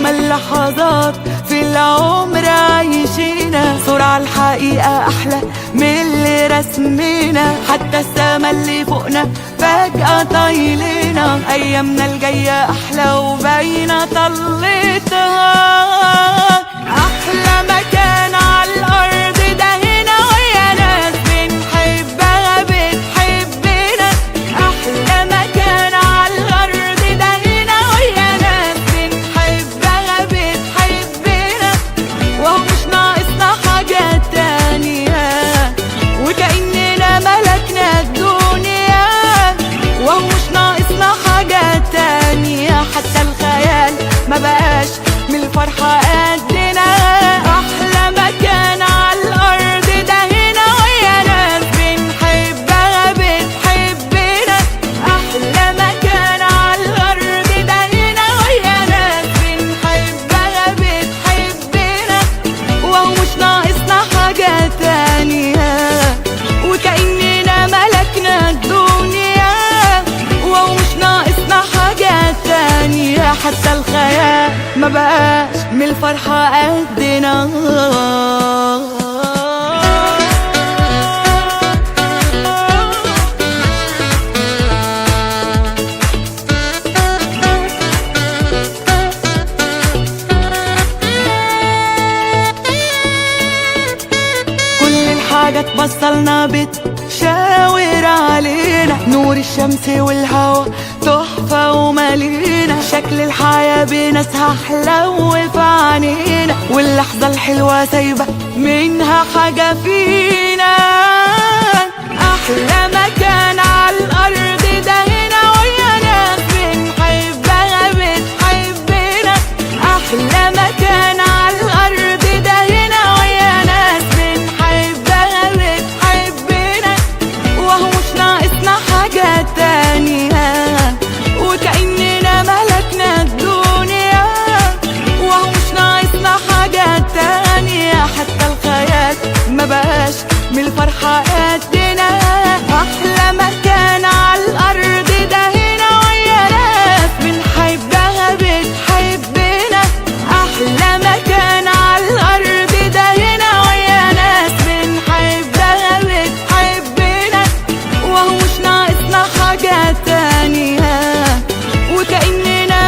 أجمل لحظات في العمر عايشينا، صورة على الحقيقة أحلى من اللي رسمينا، حتى السما اللي فوقنا فجأة طايلينا، أيامنا الجاية أحلى وباينة طلتها. أحلى مكان على الأرض ده هنا، ويا ناس بنحبها بتحبنا. أحلى مكان على الأرض ده هنا، ويا ناس بنحبها بتحبنا. وهو مش ناقصنا حاجة تانية، وكأننا ملكنا الدنيا. وهو مش ناقصنا حاجة تانية، حتى الخيال ما بقاش من الفرحة قدنا. أحلى مكان على الأرض ده هنا، ويا ناس بنحبها بتحبنا. أحلى مكان على الأرض ده هنا، ويا ناس بنحبها بتحبنا. وهو مش ناقصنا حاجة تانية، وكأننا ملكنا الدنيا. وهو مش ناقصنا حاجة تانية، حتى الخيال ما بقاش من الفرحة قدنا. كل الحاجة تبصلنا بتشاور علينا، نور الشمس والهوا تحفة ومالينا. شكل الحياة بناسها حلو في عينينا، واللحظة الحلوة سايبة منها حاجة فينا. أحلى مكان على الأرض ده هنا، ويا ناس بنحبها بتحبنا. أحلى مكان على الأرض ده هنا، ويا ناس بنحبها بتحبنا. وهو مش ناقصنا حاجة تانية، وكأننا ملكنا الدنيا. وهو مش ناقصنا حاجة تانية، حتى الخيال ما بقاش من الفرحة